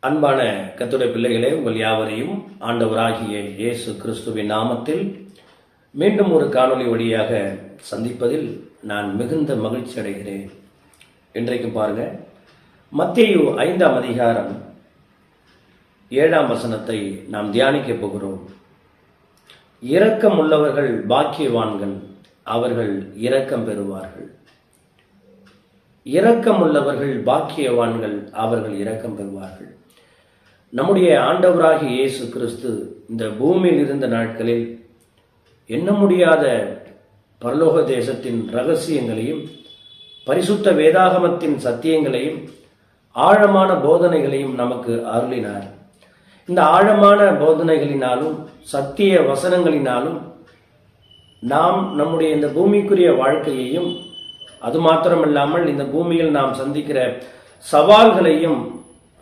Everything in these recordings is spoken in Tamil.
அன்பான கர்த்தருடைய பிள்ளைகளே, உங்கள் யாவரையும் ஆண்டவராகிய இயேசு கிறிஸ்துவின் நாமத்தில் மீண்டும் ஒரு காணொளி வழியாக சந்திப்பதில் நான் மிகுந்த மகிழ்ச்சி அடைகிறேன். இன்றைக்கு பாருங்க, மத்தேயு 5ஆம் அதிகாரம் 7ஆம் வசனத்தை நாம் தியானிக்க போகிறோம். இரக்கம் உள்ளவர்கள் பாக்கியவான்கள், அவர்கள் இரக்கம் பெறுவார்கள். இரக்கம் உள்ளவர்கள் பாக்கியவான்கள், அவர்கள் இரக்கம் பெறுவார்கள். நம்முடைய ஆண்டவராகிய இயேசு கிறிஸ்து இந்த பூமியில் இருந்த நாட்களில் எண்ண முடியாத பரலோக தேசத்தின் ரகசியங்களையும் பரிசுத்த வேதாகமத்தின் சத்தியங்களையும் ஆழமான போதனைகளையும் நமக்கு அருளினார். இந்த ஆழமான போதனைகளினாலும் சத்திய வசனங்களினாலும் நாம் நம்முடைய இந்த பூமிக்குரிய வாழ்க்கையையும் அது மாத்திரமல்லாமல் இந்த பூமியில் நாம் சந்திக்கிற சவால்களையும்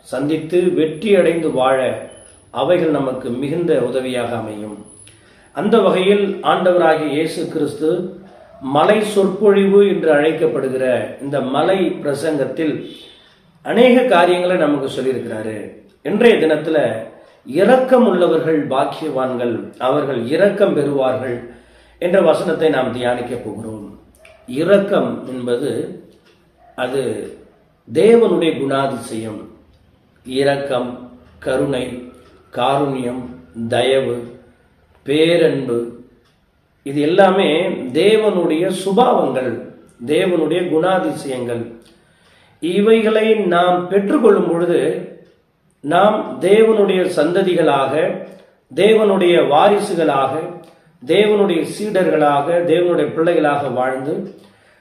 சந்தித்து வெற்றி அடைந்து வாழ அவைகள் நமக்கு மிகுந்த உதவியாக அமையும். அந்த வகையில் ஆண்டவராகிய இயேசு கிறிஸ்து மலை சொற்பொழிவு என்று அழைக்கப்படுகிற இந்த மலை பிரசங்கத்தில் அநேக காரியங்களை நமக்கு சொல்லியிருக்கிறாரு. இன்றைய தினத்தில் இரக்கம் உள்ளவர்கள் பாக்கியவான்கள், அவர்கள் இரக்கம் பெறுவார்கள் என்ற வசனத்தை நாம் தியானிக்க போகிறோம். இரக்கம் என்பது அது தேவனுடைய குணாதிசயம். இரக்கம், கருணை, காருண்யம், தயவு, பேரன்பு, இது எல்லாமே தேவனுடைய சுபாவங்கள், தேவனுடைய குணாதிசயங்கள். இவைகளை நாம் பெற்றுக்கொள்ளும் பொழுது நாம் தேவனுடைய சந்ததிகளாக, தேவனுடைய வாரிசுகளாக, தேவனுடைய சீடர்களாக, தேவனுடைய பிள்ளைகளாக வாழ்ந்து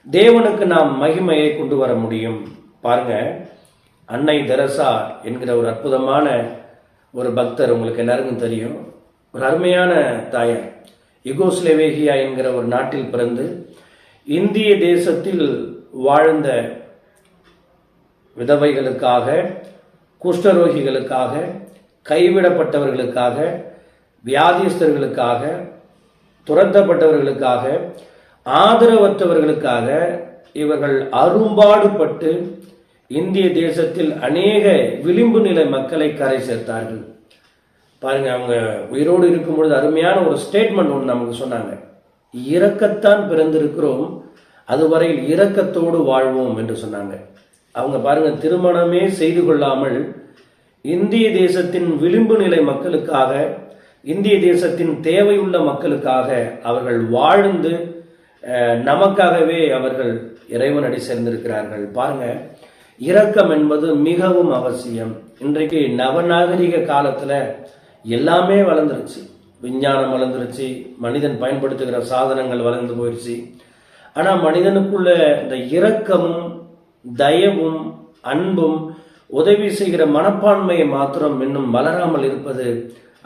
தேவனுக்கு நாம் மகிமையை கொண்டு வர முடியும். பாருங்க, அன்னை தெரசா என்கிற ஒரு அற்புதமான ஒரு பக்தர், உங்களுக்கு எல்லாருக்கும் தெரியும். ஒரு அருமையான தாயார். யுகோஸ்லோவேகியா என்கிற ஒரு நாட்டில் பிறந்து இந்திய தேசத்தில் வாழ்ந்த விதவைகளுக்காக, குஷ்டரோகிகளுக்காக, கைவிடப்பட்டவர்களுக்காக, வியாதிஸ்தர்களுக்காக, துரத்தப்பட்டவர்களுக்காக, ஆதரவற்றவர்களுக்காக இவர்கள் அரும்பாடுபட்டு இந்திய தேசத்தில் அநேக விளிம்பு நிலை மக்களை கரை சேர்த்தார்கள். பாருங்க, அவங்க உயிரோடு இருக்கும் பொழுது அருமையான ஒரு ஸ்டேட்மெண்ட் ஒன்று நமக்கு சொன்னாங்க. இரக்கத்தான் பிறந்திருக்கிறோம், அதுவரையில் இரக்கத்தோடு வாழ்வோம் என்று சொன்னாங்க. அவங்க பாருங்க, திருமணமே செய்து கொள்ளாமல் இந்திய தேசத்தின் விளிம்பு நிலை மக்களுக்காக, இந்திய தேசத்தின் தேவையுள்ள மக்களுக்காக அவர்கள் வாழ்ந்து நமக்காகவே அவர்கள் இறைவனடி சேர்ந்திருக்கிறார்கள். பாருங்க, இரக்கம் என்பது மிகவும் அவசியம். இன்றைக்கு நவநாகரிக காலத்துல எல்லாமே வளர்ந்துருச்சு, விஞ்ஞானம் வளர்ந்துருச்சு, மனிதன் பயன்படுத்துகிற சாதனங்கள் வளர்ந்து போயிடுச்சு. ஆனா மனிதனுக்குள்ள இந்த இரக்கமும் தயவும் அன்பும் உதவி செய்கிற மனப்பான்மையை மாத்திரம் இன்னும் வளராமல் இருப்பது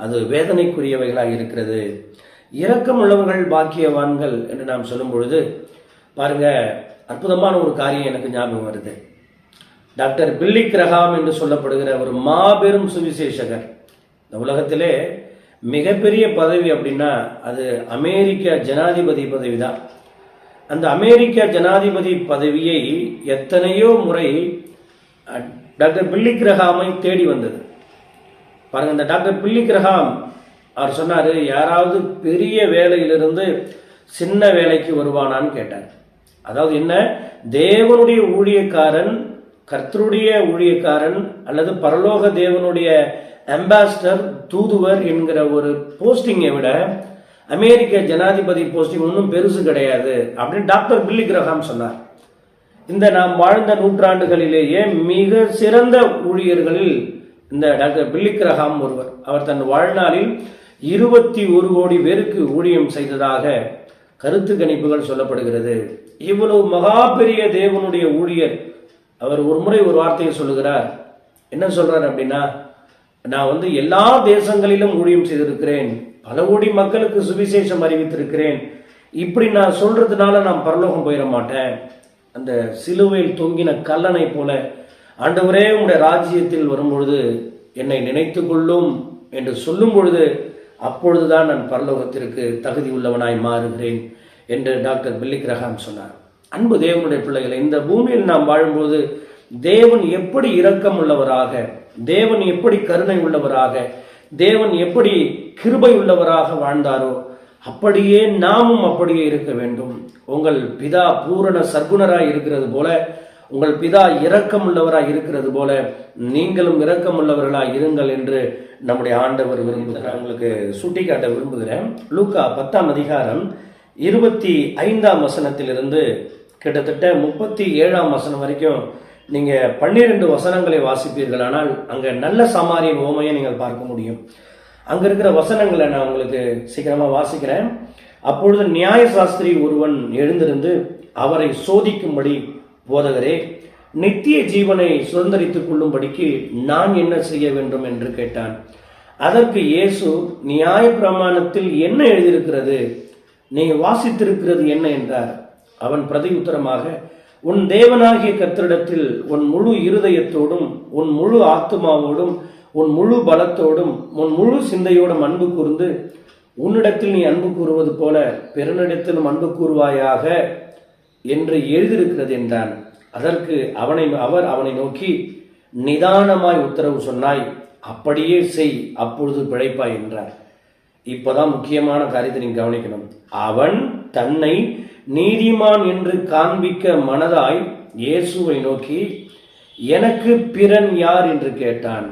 அது வேதனைக்குரியவைகளாக இருக்கிறது. இரக்கம் உள்ளவர்கள் பாக்கியவான்கள் என்று நாம் சொல்லும் பொழுது பாருங்க, அற்புதமான ஒரு காரியம் எனக்கு ஞாபகம் வருது. டாக்டர் பில்லி கிரஹாம் என்று சொல்லப்படுகிற ஒரு மாபெரும் சுவிசேஷகர். இந்த உலகத்திலே மிகப்பெரிய பதவி அப்படின்னா அது அமெரிக்க ஜனாதிபதி பதவி தான். அந்த அமெரிக்க ஜனாதிபதி பதவியை எத்தனையோ முறை டாக்டர் பில்லி கிரஹாமை தேடி வந்தது. பாருங்க, இந்த டாக்டர் பில்லி கிரஹாம் அவர் சொன்னாரு, யாராவது பெரிய வேலையிலிருந்து சின்ன வேலைக்கு வருவானான்னு கேட்டார். அதாவது என்ன, தேவனுடைய ஊழியக்காரன், கர்த்தருடைய ஊழியக்காரன் அல்லது பரலோக தேவனுடைய அம்பாசிடர், தூதுவர் என்கிற ஒரு போஸ்டிங்கை விட அமெரிக்க ஜனாதிபதி போஸ்டிங் ஒன்றும் பெருசு கிடையாது அப்படின்னு டாக்டர் பில்லி கிரஹாம் சொன்னார். இந்த நாம் வாழ்ந்த நூற்றாண்டுகளிலேயே மிக சிறந்த ஊழியர்களில் இந்த டாக்டர் பில்லி கிரஹாம் ஒருவர். அவர் தன் வாழ்நாளில் 21 கோடி பேருக்கு ஊழியம் செய்ததாக கருத்து கணிப்புகள் சொல்லப்படுகிறது. இவ்வளவு மகா பெரிய தேவனுடைய ஊழியர் அவர் ஒரு முறை ஒரு வார்த்தையை சொல்லுகிறார். என்ன சொல்றார் அப்படின்னா, நான் எல்லா தேசங்களிலும் ஊழியம் செய்திருக்கிறேன், பல கோடி மக்களுக்கு சுவிசேஷம் அறிவித்திருக்கிறேன், இப்படி நான் சொல்றதுனால நான் பரலோகம் போயிட மாட்டேன். அந்த சிலுவையில் தொங்கின கல்லனை போல ஆண்டவரே உங்களுடைய ராஜ்யத்தில் வரும்பொழுது என்னை நினைத்து கொள்ளும் என்று சொல்லும் பொழுது அப்பொழுதுதான் நான் பரலோகத்திற்கு தகுதி உள்ளவனாய் மாறுகிறேன் என்று டாக்டர் பில்லி கிரஹாம் சொன்னார். அன்பு தேவனுடைய பிள்ளைகளை, இந்த பூமியில் நாம் வாழும்போது தேவன் எப்படி இரக்கம் உள்ளவராக, தேவன் எப்படி கருணை உள்ளவராக, தேவன் எப்படி கிருபை உள்ளவராக வாழ்ந்தாரோ அப்படியே நாமும் அப்படியே இருக்க வேண்டும். உங்கள் பிதா பூரண சர்க்குணராய் இருக்கிறது போல, உங்கள் பிதா இரக்கம் உள்ளவராய் இருக்கிறது போல நீங்களும் இரக்கம் உள்ளவர்களாய் இருங்கள் என்று நம்முடைய ஆண்டவர் விரும்புகிறார். உங்களுக்கு சுட்டிக்காட்ட விரும்புகிறேன். லூக்கா 10ஆம் அதிகாரம் 25ஆம் வசனத்திலிருந்து கிட்டத்தட்ட 37ஆம் வசனம் வரைக்கும் நீங்க 12 வசனங்களை வாசிப்பீர்களானால் அங்க நல்ல சமாரியன் ஓமையை நீங்கள் பார்க்க முடியும். அங்க இருக்கிற வசனங்களை நான் உங்களுக்கு சீக்கிரமா வாசிக்கிறேன். அப்பொழுது நியாய சாஸ்திரி ஒருவன் எழுந்திருந்து அவரை சோதிக்கும்படி, போதகரே, நித்திய ஜீவனை சுதந்திரித்துக் கொள்ளும்படிக்கு நான் என்ன செய்ய வேண்டும் என்று கேட்டான். அதற்கு இயேசு, நியாய பிரமாணத்தில் என்ன எழுதியிருக்கிறது, நீங்க வாசித்திருக்கிறது என்ன என்றார். அவன் பிரதியுத்தரமாக, உன் தேவனாகிய கர்த்தரிடத்தில் உன் முழு இருதயத்தோடும் உன் முழு ஆத்துமாவோடும் உன் முழு பலத்தோடும் உன் முழு சிந்தையோடும் அன்பு கூர்ந்து உன்னிடத்தில் நீ அன்பு கூறுவது போல பிறனிடத்திலும் அன்பு கூறுவாயாக என்று எழுதியிருக்கிறது என்றான். அதற்கு அவர் அவனை நோக்கி, நிதானமாய் உத்தரவு சொன்னாய், அப்படியே செய், அப்பொழுது பிழைப்பாய் என்றார். இப்பதான் முக்கியமான காரியத்தை நீங்க கவனிக்கணும். அவன் தன்னை நீதிமான் என்று காண்பிக்க மனதாய் இயேசுவை நோக்கி, எனக்கு பிறன் யார் என்று கேட்டான்.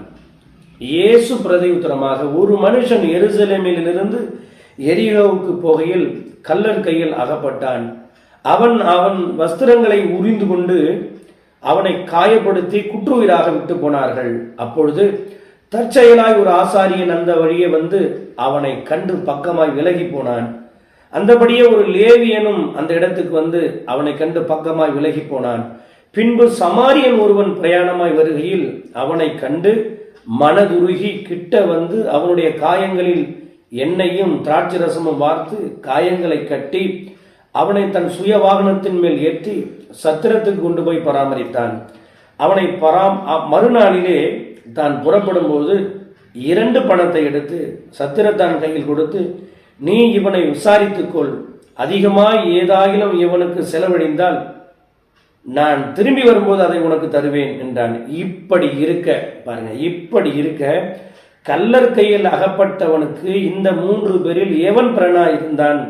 இயேசு பிரதியுத்தரமாக, ஒரு மனுஷன் எருசலேமிலிருந்து எரிகோவுக்கு போகையில் கள்ளர் கையில் அகப்பட்டான். அவன் வஸ்திரங்களை உரிந்து கொண்டு அவனை காயப்படுத்தி குற்றுயிராக விட்டு போனார்கள். அப்பொழுது தற்செயலாய் ஒரு ஆசாரியன் அந்த வழியே வந்து அவனை கண்டு பக்கமாய் விலகி போனான். அந்தபடியே ஒரு லேவியனும் அந்த இடத்துக்கு வந்து அவனை கண்டு பக்கமாய் விலகி போனான். பின்பு சமாரியன் ஒருவன் பிரயாணமாய் வருகையில் அவனை கண்டு மனதுருகி கிட்ட வந்து அவனுடைய காயங்களில் எண்ணெயும் திராட்சை ரசமும் வார்த்து காயங்களை கட்டி அவனை தன் சுய வாகனத்தின் மேல் ஏற்றி சத்திரத்துக்கு கொண்டு போய் பராமரித்தான். அவனை மறுநாளிலே தான் புறப்படும் போது 2 பணத்தை எடுத்து சத்திரத்தான் கையில் கொடுத்து, நீ இவனை விசாரித்துக்கொள், அதிகமாய் ஏதாயிலும் இவனுக்கு செலவழிந்தால் நான் திரும்பி வரும்போது அதை உனக்கு தருவேன் என்றான். இப்படி இருக்க பாருங்க, இப்படி இருக்க கள்ளர் கையில் அகப்பட்டவனுக்கு இந்த 3 பேரில் எவன் பிறனா இருந்தான்,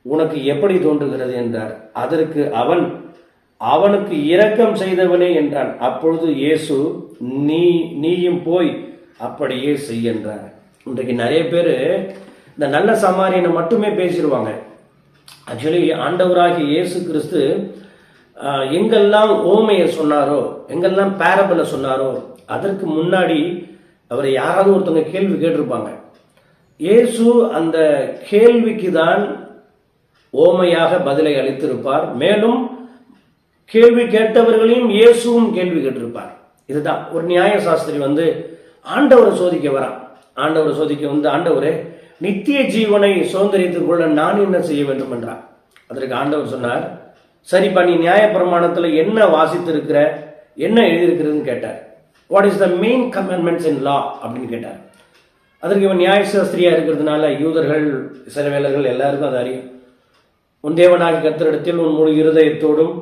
உனக்கு எப்படி தோன்றுகிறது என்றார். அதற்கு அவன், அவனுக்கு இரக்கம் செய்தவனே என்றான். அப்பொழுது இயேசு, நீயும் போய் அப்படியே செய் என்றார். இன்றைக்கு நிறைய பேர் இந்த நல்ல சமாரியனை மட்டுமே பேசிடுவாங்க. ஆக்சுவலி ஆண்டவராகிய இயேசு கிறிஸ்து எங்கெல்லாம் ஓமையை சொன்னாரோ, எங்கெல்லாம் பேரபிளை சொன்னாரோ, அதற்கு முன்னாடி அவரை யாராவது ஒருத்தவங்க கேள்வி கேட்டிருப்பாங்க. இயேசு அந்த கேள்விக்கு தான் ஓமையாக பதிலை அளித்திருப்பார். மேலும் கேள்வி கேட்டவர்களையும் இயேசுவும் கேள்வி கேட்டிருப்பார். இதுதான் ஒரு நியாய சாஸ்திரி வந்து ஆண்டவரை சோதிக்க வரான். ஆண்டவரை சோதிக்க வந்து, ஆண்டவரே, நித்திய ஜீவனை சுதந்திரித்துக் கொள்ள நான் என்ன செய்ய வேண்டும் என்றார். அதற்கு ஆண்டவர் சொன்னார், சரிப்பா, நீ நியாய பிரமாணத்தில் என்ன வாசித்திருக்கிற, என்ன எழுதியிருக்கிறதுன்னு கேட்டார். What is the main commandments in law அப்படின்னு கேட்டார். அதற்கு இவன் நியாய சாஸ்திரியா இருக்கிறதுனால யூதர்கள் இஸ்ரவேலர்கள் எல்லாருக்கும் அது அறியும். உன் தேவனாகிய கர்த்தரிடத்தில் உன் முழு இருதயத்தோடும்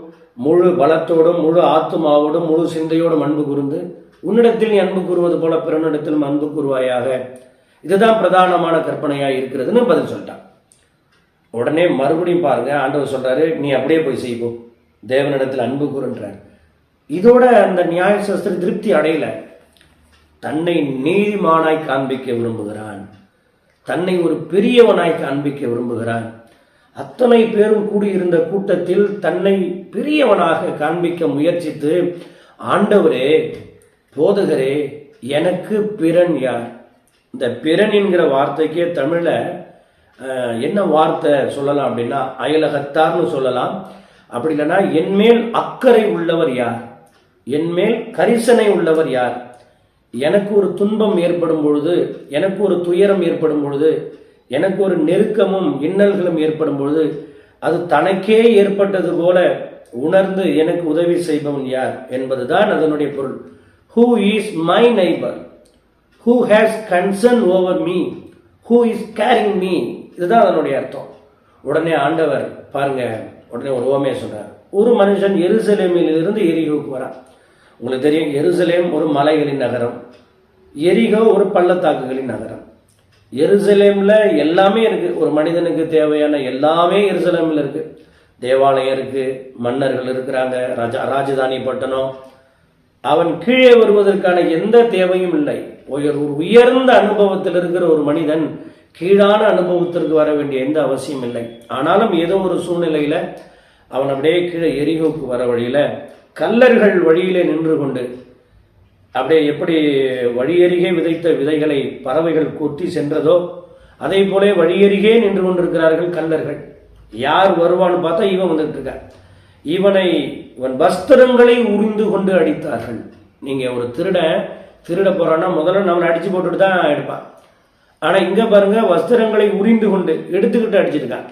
முழு பலத்தோடும் முழு ஆத்துமாவோடும் முழு சிந்தையோடும் அன்பு கூர்ந்து உன்னிடத்தில் நீ அன்பு கூறுவது போல பிறனிடத்திலும் அன்பு கூறுவாயாக, இதுதான் பிரதானமான கற்பனையாக இருக்கிறதுன்னு பதில் சொல்லிட்டான். உடனே மறுபடியும் பாருங்க, ஆண்டவர் சொல்றாரு, நீ அப்படியே போய் செய்வோம், தேவனிடத்தில் அன்பு கூறுன்றார். இதோட அந்த நியாய சாஸ்திரி திருப்தி அடையல. தன்னை நீதிமானாய் காண்பிக்க விரும்புகிறான், தன்னை ஒரு பெரியவனாய் காண்பிக்க விரும்புகிறான். அத்தனை பேரும் கூடியிருந்த கூட்டத்தில் தன்னை பெரியவனாக காண்பிக்க முயற்சித்து, ஆண்டவரே, போதகரே, எனக்கு பிறன் யார்? இந்த பிறன் என்கிற வார்த்தைக்கே தமிழ்ல என்ன வார்த்தை சொல்லலாம் அப்படின்னா, அயலகத்தார்னு சொல்லலாம். அப்படி இல்லைன்னா என்மேல் அக்கறை உள்ளவர் யார், என்மேல் கரிசனை உள்ளவர் யார்? எனக்கு ஒரு துன்பம் ஏற்படும் பொழுது, எனக்கு ஒரு துயரம் ஏற்படும் பொழுது, எனக்கு ஒரு நெருக்கமும் இன்னல்களும் ஏற்படும் பொழுது அது தனக்கே ஏற்பட்டது போல உணர்ந்து எனக்கு உதவி செய்பவன் யார் என்பதுதான் அதனுடைய பொருள். Who is my neighbor? Who has concern over me? Who is carrying me? இதுதான் அதனுடைய அர்த்தம். உடனே ஆண்டவர் பாருங்க, உடனே ஒரு ஓமையை சொல்றார். ஒரு மனுஷன் எருசலேமில் இருந்து எரிகோவுக்கு வரான். உங்களுக்கு தெரியும், எருசலேம் ஒரு மலைகளின் நகரம், எரிகோ ஒரு பள்ளத்தாக்குகளின் நகரம். எருசலேம்ல எல்லாமே இருக்கு, ஒரு மனிதனுக்கு தேவையான எல்லாமே எருசலேம்ல இருக்கு. தேவாலயம் இருக்கு, மன்னர்கள் இருக்கிறாங்க, ராஜதானி பட்டணம். அவன் கீழே வருவதற்கான எந்த தேவையும் இல்லை. ஒரு உயர்ந்த அனுபவத்தில் இருக்கிற ஒரு மனிதன் கீழான அனுபவத்திற்கு வர வேண்டிய எந்த அவசியம் இல்லை. ஆனாலும் ஏதோ ஒரு சூழ்நிலையில அவன் அப்படியே கீழே எரிகோவுக்கு வர வழியில கல்லர்கள் வழியிலே நின்று கொண்டு அப்படியே எப்படி வழியருகே விதைத்த விதைகளை பறவைகள் கொத்தி சென்றதோ அதே போல வழியருகே நின்று கொண்டிருக்கிறார்கள் கல்லர்கள். யார் வருவான்னு பார்த்தா இவன் வந்துட்டு இருக்கான். இவன் வஸ்திரங்களை உரிந்து கொண்டு அடித்தார்கள். நீங்க ஒரு திருட போறான்னா முதல்ல நம்மளை அடிச்சு போட்டுட்டு தான் எடுப்பான். ஆனா இங்க பாருங்க, வஸ்திரங்களை உரிந்து கொண்டு எடுத்துக்கிட்டு அடிச்சிருக்கான்.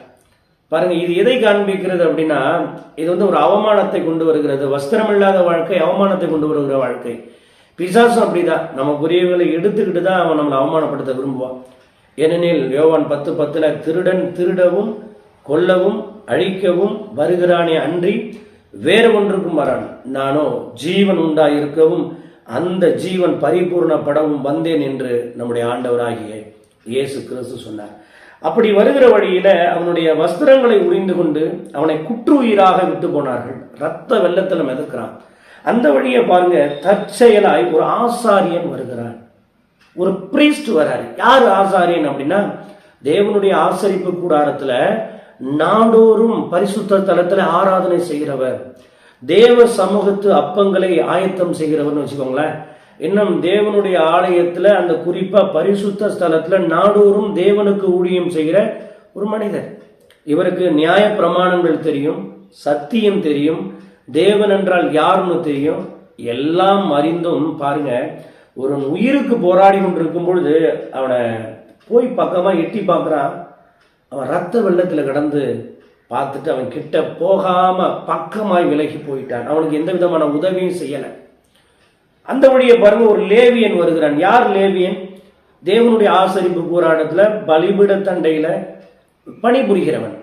பாருங்க, இது எதை காண்பிக்கிறது அப்படின்னா, இது ஒரு அவமானத்தை கொண்டு வருகிறது. வஸ்திரம் இல்லாத வாழ்க்கை அவமானத்தை கொண்டு வருகிற வாழ்க்கை. பிசாசும் அப்படிதான், நமக்குரியவர்களை எடுத்துக்கிட்டு தான் அவன் நம்மளை அவமானப்படுத்த விரும்புவான். ஏனெனில் யோவான் 10:10 திருடன் திருடவும் கொல்லவும் அழிக்கவும் வருகிறானே அன்றி வேறு ஒன்றுக்கும் வரான், நானோ ஜீவன் உண்டாயிருக்கவும் அந்த ஜீவன் பரிபூர்ணப்படவும் வந்தேன் என்று நம்முடைய ஆண்டவராகிய இயேசு கிறிஸ்து சொன்னார். அப்படி வருகிற வழியில அவனுடைய வஸ்திரங்களை உரிந்து கொண்டு அவனை குற்றுயிராக விட்டு போனார்கள். ரத்த வெள்ளத்துல மிதக்கிறான். அந்த வழியை பாருங்க, தற்செயலாய் ஒரு ஆசாரியன் வருகிறான், ஒரு பிரீஸ்ட் வராரு. யார் ஆசாரியன் அப்படின்னா, தேவனுடைய ஆசரிப்பு கூடாரத்துல நாடோறும் பரிசுத்த தலத்துல ஆராதனை செய்கிறவர், தேவ சமூகத்து அப்பங்களை ஆயத்தம் செய்கிறவர்னு வச்சுக்கோங்களேன். இன்னும் தேவனுடைய ஆலயத்துல அந்த குறிப்பா பரிசுத்த ஸ்தலத்துல நாடோறும் தேவனுக்கு ஊழியம் செய்கிற ஒரு மனிதர். இவருக்கு நியாய பிரமாணங்கள் தெரியும், சத்தியம் தெரியும், தேவன் என்றால் யாருன்னு தெரியும். எல்லாம் அறிந்தும் பாருங்க, ஒரு உயிருக்கு போராடி கொண்டிருக்கும் பொழுது அவனை போய் பக்கமா எட்டி பார்க்கிறான். அவன் ரத்த வெள்ளத்துல கடந்து பார்த்துட்டு அவன் கிட்ட போகாம பக்கமாய் விலகி போயிட்டான். அவனுக்கு எந்த விதமான உதவியும் செய்யலை. அந்த வழியை பாருங்க, ஒரு லேவியன் வருகிறான். யார் லேவியன்? தேவனுடைய ஆசரிப்பு கூறாடத்துல பலிபீட தண்டையில பணிபுரிகிறவன்.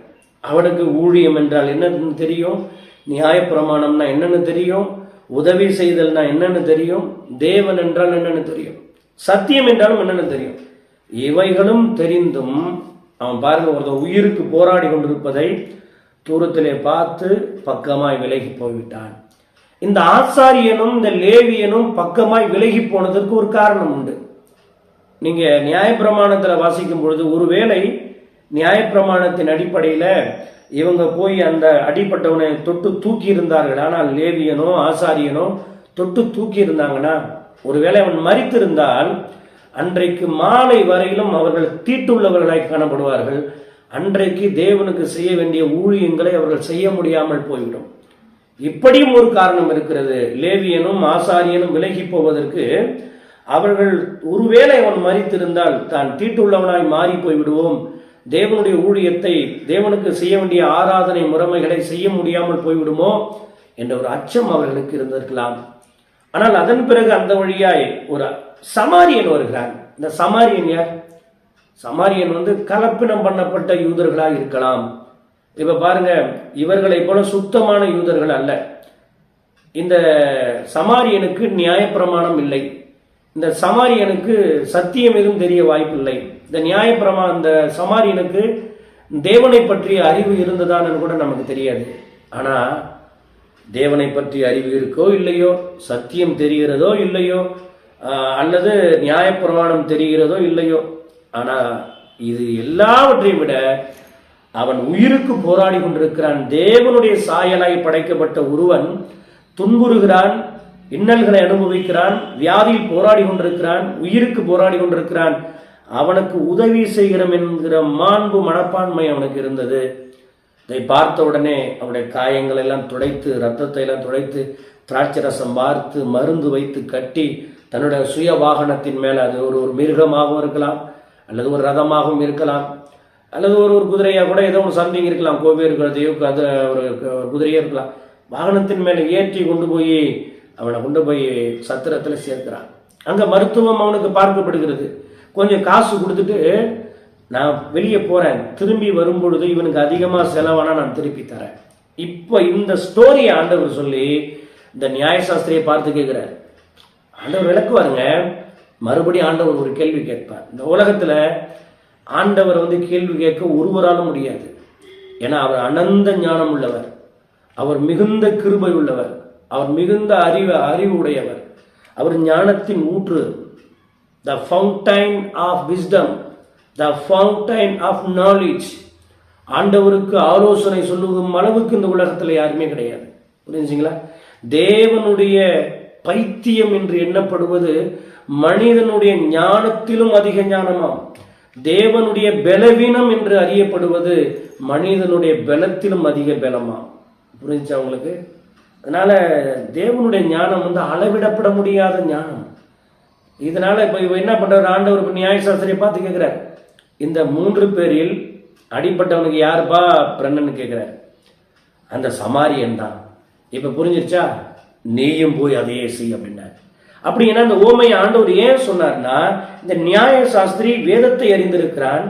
அவனுக்கு ஊழியம் என்றால் என்னன்னு தெரியும், நியாயப்பிரமாணம்னா என்னன்னு தெரியும், உதவி செய்தல்னா என்னன்னு தெரியும், தேவன் என்றால் என்னன்னு தெரியும், சத்தியம் என்றாலும் என்னன்னு தெரியும். இவைகளும் தெரிந்தும் அவன் பாருங்க, ஒரு உயிருக்கு போராடி கொண்டிருப்பதை தூரத்திலே பார்த்து பக்கமாய் விலகி போய்விட்டான். இந்த ஆசாரியனும் இந்த லேவியனும் பக்கமாய் விலகி போனதற்கு ஒரு காரணம் உண்டு. நீங்க நியாயப்பிரமாணத்துல வாசிக்கும் பொழுது, ஒருவேளை நியாயப்பிரமாணத்தின் அடிப்படையில இவங்க போய் அந்த அடிப்பட்டவனை தொட்டு தூக்கி இருந்தார்கள், ஆனால் லேவியனோ ஆசாரியனோ தொட்டு தூக்கி இருந்தாங்கன்னா, ஒருவேளை அவன் மரித்திருந்தால் அன்றைக்கு மாலை வரையிலும் அவர்கள் தீட்டுள்ளவர்களாய் காணப்படுவார்கள். அன்றைக்கு தேவனுக்கு செய்ய வேண்டிய ஊழியங்களை அவர்கள் செய்ய முடியாமல் போய்விடும். இப்படியும் ஒரு காரணம் இருக்கிறது. லேவியனும் ஆசாரியனும் விலகி போவதற்கு, அவர்கள் ஒருவேளை அவன் மரித்திருந்தால் தான் தீட்டுள்ளவனாய் மாறி போய்விடுவோம், தேவனுடைய ஊழியத்தை தேவனுக்கு செய்ய வேண்டிய ஆராதனை முறைமைகளை செய்ய முடியாமல் போய்விடுமோ என்ற ஒரு அச்சம் அவர்களுக்கு இருந்திருக்கலாம். ஆனால் அதன் பிறகு அந்த வழியாய் ஒரு சமாரியன் வருகிறான். இந்த சமாரியன் யார்? சமாரியன் கலப்பினம் பண்ணப்பட்ட யூதர்களாக இருக்கலாம். இப்ப பாருங்க, இவர்களை போல சுத்தமான யூதர்கள் அல்ல. இந்த சமாரியனுக்கு நியாயப்பிரமாணம் இல்லை, இந்த சமாரியனுக்கு சத்தியம் எதுவும் தெரிய வாய்ப்பில்லை. இந்த சமாரியனுக்கு தேவனை பற்றிய அறிவு இருந்ததான்னு கூட நமக்கு தெரியாது. ஆனா தேவனை பற்றிய அறிவு இருக்கோ இல்லையோ, சத்தியம் தெரிகிறதோ இல்லையோ, அல்லது நியாயப்பிரமாணம் தெரிகிறதோ இல்லையோ, ஆனா இது எல்லாவற்றையும் விட அவன் உயிருக்கு போராடி கொண்டிருக்கிறான். தேவனுடைய சாயலாய் படைக்கப்பட்ட ஒருவன் துன்புறுகிறான், இன்னல்களை அனுபவிக்கிறான், வியாதியில் போராடி கொண்டிருக்கிறான், உயிருக்கு போராடி கொண்டிருக்கிறான். அவனுக்கு உதவி செய்கிறோம் என்கிற மாண்பு மனப்பான்மை அவனுக்கு இருந்தது. இதை பார்த்த உடனே அவனுடைய காயங்கள் எல்லாம் துடைத்து, ரத்தத்தை எல்லாம் துடைத்து, திராட்சை ரசம் பார்த்து, மருந்து வைத்து கட்டி, தன்னுடைய சுய வாகனத்தின் மேல, அது ஒரு மிருகமாகவும் இருக்கலாம், அல்லது ஒரு ரதமாகவும் இருக்கலாம், அல்லது ஒரு குதிரையா கூட ஏதோ ஒன்று சந்தைங்க இருக்கலாம், கோவேறு கழுதையோ அது ஒரு குதிரையோ இருக்கலாம். வாகனத்தின் மேல ஏற்றி கொண்டு போய் அவனை கொண்டு போய் சத்திரத்துல சேர்க்கிறான். அங்க மருத்துவம் அவனுக்கு பார்க்கப்படுகிறது. கொஞ்சம் காசு கொடுத்துட்டு நான் வெளியே போறேன், திரும்பி வரும்பொழுது இவனுக்கு அதிகமா செலவானா நான் திருப்பி தரேன். இப்ப இந்த ஸ்டோரியை ஆண்டவர் சொல்லி இந்த நியாயசாஸ்திரியை பார்த்து கேட்கிறார். ஆண்டவர் விளக்குவாருங்க. மறுபடியும் ஆண்டவர் ஒரு கேள்வி கேட்பார். இந்த உலகத்துல ஆண்டவர் கேள்வி கேட்க ஒருவராலும் முடியாது. ஏன்னா அவர் அனந்த ஞானம் உள்ளவர், அவர் மிகுந்த கிருபை உள்ளவர், அவர் மிகுந்த அறிவு உடையவர், அவர் ஞானத்தின் ஊற்று, the fountain of wisdom, the fountain of knowledge. ஆண்டவருக்கு ஆலோசனை சொல்லும் அளவுக்கு இந்த உலகத்தில் யாருமே கிடையாது. புரிஞ்சுங்களா? தேவனுடைய பைத்தியம் என்று எண்ணப்படுவது மனிதனுடைய ஞானத்திலும் அதிக ஞானமாம். தேவனுடைய பலவீனம் என்று அறியப்படுவது மனிதனுடைய பலத்திலும் அதிக பலமாம். புரிஞ்சா உங்களுக்கு? அதனால தேவனுடைய ஞானம் அளவிடப்பட முடியாத ஞானம். இதனால இப்ப என்ன பண்றாரு ஆண்டவர்? நியாயசாஸ்திரியை பார்த்து கேட்கிறார், இந்த 3 பேரில் அடிப்பட்டவனுக்கு யாருப்பா பிரண்ணன்னு கேட்கிறார். அந்த சமாரியன் தான். இப்ப புரிஞ்சிருச்சா? நீயும் போய் அதையே செய் அப்படின்னார். அப்படின்னா இந்த ஓமையை ஆண்டவர் ஏன் சொன்னார்னா, இந்த நியாய சாஸ்திரி வேதத்தை அறிந்திருக்கிறான்,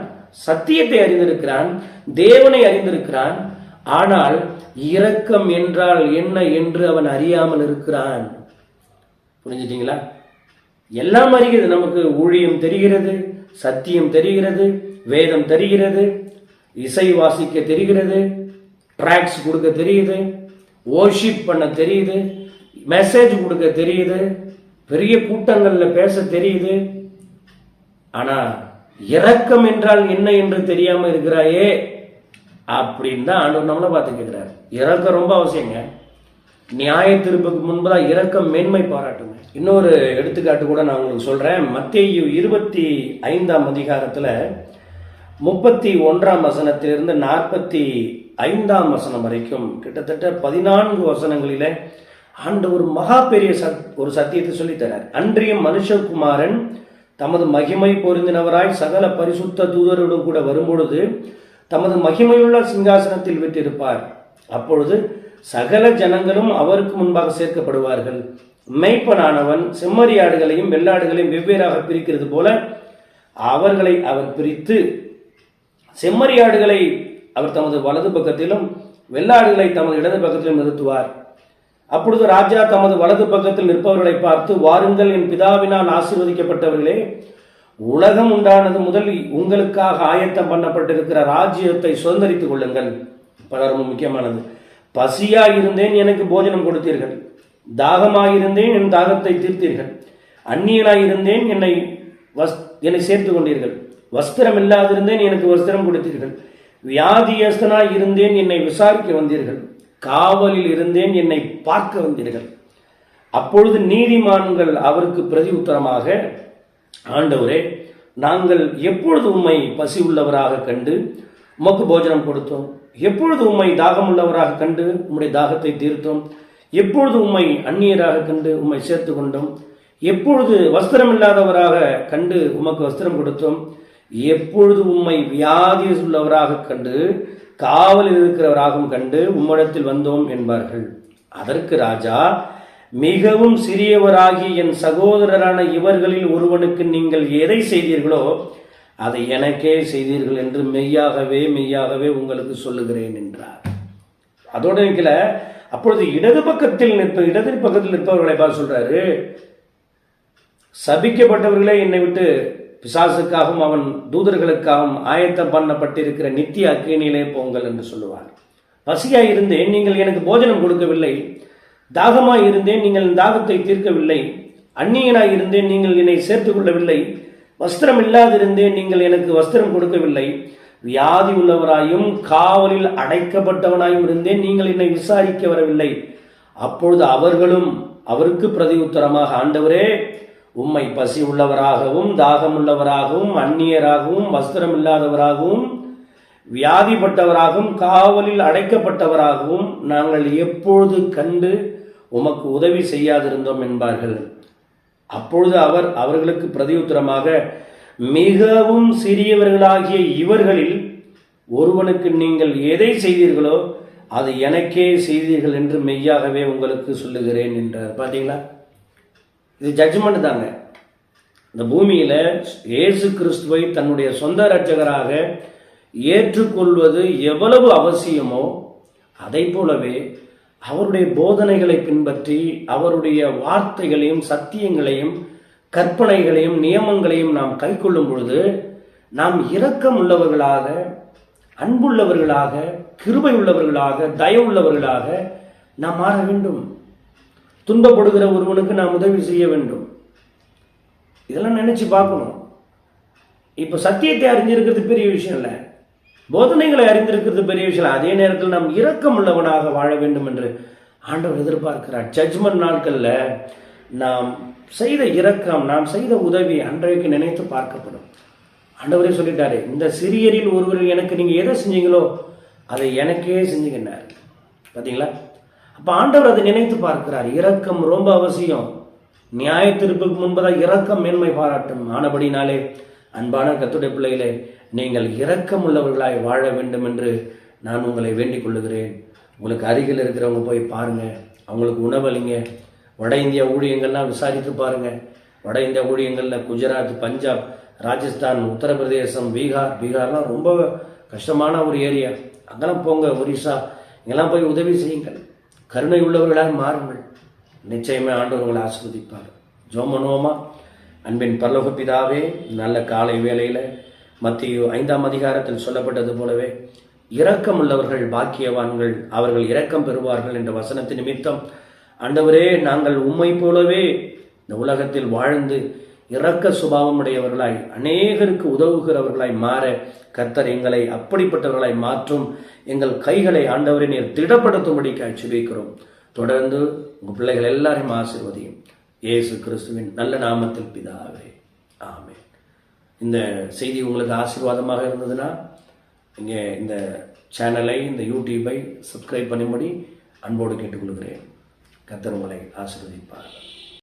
சத்தியத்தை அறிந்திருக்கிறான், தேவனை அறிந்திருக்கிறான், ஆனால் இரக்கம் என்றால் என்ன என்று அவன் அறியாமல் இருக்கிறான். புரிஞ்சுட்டீங்களா? எல்லாம் அறிகிறது. நமக்கு ஊழியம் தெரிகிறது, சத்தியம் தெரிகிறது, வேதம் தெரிகிறது, இசை வாசிக்க தெரிகிறது, ட்ராக்ஸ் கொடுக்க தெரியுது, வர்ஷிப் பண்ண தெரியுது, மெசேஜ் கொடுக்க தெரியுது, பெரிய கூட்டங்கள்ல பேச தெரியுது. ஆனா இரக்கம் என்றால் என்ன என்று தெரியாம இருக்கிறாயே அப்படின்னு தான் ஆண்டவர் நம்மளை பார்த்து கேட்கிறார். இரக்கம் ரொம்ப அவசியங்க. நியாய தீர்ப்புக்கு முன்புதான் இரக்கம் மேன்மை பாராட்டுங்க. இன்னொரு எடுத்துக்காட்டு கூட நான் உங்களுக்கு சொல்றேன். மத்தேயு 25ஆம் அதிகாரத்துல 31ஆம் வசனத்திலிருந்து 45ஆம் வசனம் வரைக்கும் கிட்டத்தட்ட 14 வசனங்களில ஆண்டவர் மகா பெரிய ஒரு சத்தியத்தை சொல்லி தரார். அன்றியும் மனுஷகுமாரன் தமது மகிமை பொருந்தினவராய் சகல பரிசுத்த தூதரோடும் கூட வரும்பொழுது தமது மகிமையுள்ள சிங்காசனத்தில் விட்டிருப்பார். அப்பொழுது சகல ஜனங்களும் அவருக்கு முன்பாக சேர்க்கப்படுவார்கள். மெய்ப்பனானவன் செம்மறியாடுகளையும் வெள்ளாடுகளையும் வெவ்வேறாக பிரிக்கிறது போல அவர்களை அவர் பிரித்து செம்மறியாடுகளை அவர் தமது வலது பக்கத்திலும் வெள்ளாடுகளை தமது இடது பக்கத்திலும் நிறுத்துவார். அப்பொழுது ராஜா தமது வலது பக்கத்தில் நிற்பவர்களை பார்த்து, வாருங்கள், என் பிதாவினால் ஆசீர்வதிக்கப்பட்டவர்களே, உலகம் உண்டானது முதல் உங்களுக்காக ஆயத்தம் பண்ணப்பட்டிருக்கிற ராஜ்யத்தை சுதந்திரித்துக் கொள்ளுங்கள். ரொம்ப முக்கியமானது. பசியாயிருந்தேன், எனக்கு போஜனம் கொடுத்தீர்கள். தாகமாயிருந்தேன், என் தாகத்தை தீர்த்தீர்கள். அந்நியனாயிருந்தேன், என்னை சேர்த்து கொண்டீர்கள். வஸ்திரம் இல்லாதிருந்தேன், எனக்கு வஸ்திரம் கொடுத்தீர்கள். வியாதியஸ்தனாய் இருந்தேன், என்னை விசாரிக்க வந்தீர்கள். காவலில் இருந்தேன், என்னை பார்க்க வந்தீர்கள். அப்பொழுது நீதிமான்கள் அவருக்கு பிரதி உத்தரமாக, ஆண்டவரே, நாங்கள் எப்பொழுது உம்மை பசி உள்ளவராக கண்டு உமக்கு போஜனம் கொடுத்தோம்? எப்பொழுது உம்மை தாகம் உள்ளவராக கண்டு உம்முடைய தாகத்தை தீர்த்தோம்? எப்பொழுது உம்மை அந்நியராக கண்டு உம்மை சேர்த்து கொண்டோம்? எப்பொழுது வஸ்திரம் இல்லாதவராக கண்டு உமக்கு வஸ்திரம் கொடுத்தோம்? எப்பொழுது உம்மை வியாதி உள்ளவராக கண்டு காவலில் இருக்கிறவராகவும் கண்டு உம்மிடத்தில் வந்தோம் என்பார்கள். அதற்கு ராஜா, மிகவும் சிறியவராகி என் சகோதரரான இவர்களில் ஒருவனுக்கு நீங்கள் எதை செய்தீர்களோ அதை எனக்கே செய்தீர்கள் என்று மெய்யாகவே மெய்யாகவே உங்களுக்கு சொல்லுகிறேன் என்றார். அதோட நிற்கல. அப்பொழுது இடது பக்கத்தில் நிற்பவர்களை பார்த்து சொல்றாரு, சபிக்கப்பட்டவர்களே, என்னை விட்டு பிசாசுக்காகவும் அவன் தூதர்களுக்காகவும் ஆயத்தம் பண்ணப்பட்டிருக்கிற நித்திய அக்கினியிலே போங்கள் என்று சொல்லுவார். பசியாய் இருந்தேன், நீங்கள் எனக்கு போஜனம் கொடுக்கவில்லை. தாகமாய் இருந்தேன், நீங்கள் தாகத்தை தீர்க்கவில்லை. அந்நியனாய் இருந்தேன், நீங்கள் என்னை சேர்த்துக் கொள்ளவில்லை. வஸ்திரம் இல்லாதிருந்தேன், நீங்கள் எனக்கு வஸ்திரம் கொடுக்கவில்லை. வியாதி உள்ளவராயும் காவலில் அடைக்கப்பட்டவனாயும் இருந்தேன், நீங்கள் என்னை விசாரிக்க வரவில்லை. அப்பொழுது அவர்களும் அவருக்கு பிரதி உத்தரமாக, ஆண்டவரே, உம்மை பசி உள்ளவராகவும் தாகம் உள்ளவராகவும் அந்நியராகவும் வஸ்திரம் இல்லாதவராகவும் வியாதிப்பட்டவராகவும் காவலில் அடைக்கப்பட்டவராகவும் நாங்கள் எப்பொழுது கண்டு உமக்கு உதவி செய்யாதிருந்தோம் என்பார்கள். அப்பொழுது அவர் அவர்களுக்கு பிரதியுத்தரமாக, மிகவும் சிறியவர்களாகிய இவர்களில் ஒருவனுக்கு நீங்கள் எதை செய்தீர்களோ அதை எனக்கே செய்தீர்கள் என்று மெய்யாகவே உங்களுக்கு சொல்லுகிறேன் என்றார். பார்த்தீங்களா? இது ஜட்ஜ்மெண்ட் தாங்க. இந்த பூமியில இயேசு கிறிஸ்துவை தன்னுடைய சொந்த இரட்சகராக ஏற்றுக்கொள்வது எவ்வளவு அவசியமோ அதை போலவே அவருடைய போதனைகளை பின்பற்றி அவருடைய வார்த்தைகளையும் சத்தியங்களையும் கற்பனைகளையும் நியமங்களையும் நாம் கைக்கொள்ளும் பொழுது நாம் இரக்கம் உள்ளவர்களாக, அன்புள்ளவர்களாக, கிருபை உள்ளவர்களாக, தயவுள்ளவர்களாக நாம் மாற வேண்டும். துன்பப்படுகிற ஒருவனுக்கு நாம் உதவி செய்ய வேண்டும். இதெல்லாம் நினைச்சு பார்க்கணும். இப்ப சத்தியத்தை அறிஞ்சிருக்கிறது பெரிய விஷயம் இல்லை, போதனைகளை அறிந்திருக்கிறது பெரிய விஷயம். அதே நேரத்தில் நாம் இரக்கம் உள்ளவனாக வாழ வேண்டும் என்று ஆண்டவர் எதிர்பார்க்கிறார். ஜட்ஜ்மெண்ட் நாட்கள்ல நாம் செய்த இரக்கம், நாம் செய்த உதவி அன்றைக்கு நினைத்து பார்க்கப்படும். ஆண்டவரே சொல்லிட்டாரு, இந்த சிறியரில் ஒருவர் எனக்கு நீங்க எதை செஞ்சீங்களோ அதை எனக்கே செஞ்சீங்கன்னாரு. பார்த்தீங்களா? அப்ப ஆண்டவர் அதை நினைத்து பார்க்கிறார். இரக்கம் ரொம்ப அவசியம். நியாய தீர்ப்புக்கு முன்பதாக இரக்கம் மேன்மை பாராட்டும். ஆனபடினாலே அன்பான கர்த்தருடைய பிள்ளைகளே, நீங்கள் இரக்கம் உள்ளவர்களாய் வாழ வேண்டும் என்று நான் உங்களை வேண்டிக் கொள்ளுகிறேன். உங்களுக்கு அருகில் இருக்கிறவங்க போய் பாருங்க, அவங்களுக்கு உணவளிங்க. வட இந்தியா ஊழியங்கள்லாம் விசாரித்து பாருங்க. வட இந்தியா ஊழியங்களில் குஜராத், பஞ்சாப், ராஜஸ்தான், உத்தரப்பிரதேசம், பீகார்லாம் ரொம்ப கஷ்டமான ஒரு ஏரியா. அங்கெல்லாம் போங்க, ஒரிசா, இங்கெல்லாம் போய் உதவி செய்யுங்கள். கருணை உள்ளவர்களாக மாறுங்கள். நிச்சயமே ஆண்டவர் உங்களை ஆசீர்வதிப்பார். ஜெபம் பண்ணுவோமா? அன்பின் பரலோக பிதாவே, நல்ல காலை வேளையில் மத்தேயு 5ஆம் அதிகாரத்தில் சொல்லப்பட்டது போலவே இரக்கம் உள்ளவர்கள் பாக்கியவான்கள், அவர்கள் இரக்கம் பெறுவார்கள் என்ற வசனத்தின் நிமித்தம் ஆண்டவரே, நாங்கள் உம்மை போலவே இந்த உலகத்தில் வாழ்ந்து இரக்க சுபாவம் உடையவர்களாய் அநேகருக்கு உதவுகிறவர்களாய் மாற கர்த்தர் எங்களை அப்படிப்பட்டவர்களாய் மாற்றும். எங்கள் கைகளை ஆண்டவரை நீர் திடப்படுத்தும்படிக்காய் ஜெபிக்கிறோம். தொடர்ந்து உங்கள் பிள்ளைகள் எல்லாரையும் ஆசீர்வதியும். இயேசு கிறிஸ்துவின் நல்ல நாமத்தில் பிதாவே, ஆமென். இந்த செய்தி உங்களுக்கு ஆசீர்வாதமாக இருந்ததுன்னா இங்கே இந்த சேனலை, இந்த யூடியூபை சப்ஸ்கிரைப் பண்ணும்படி அன்போடு கேட்டுக்கொள்கிறேன். கர்த்தர் உங்களை ஆசீர்வதிப்பார்.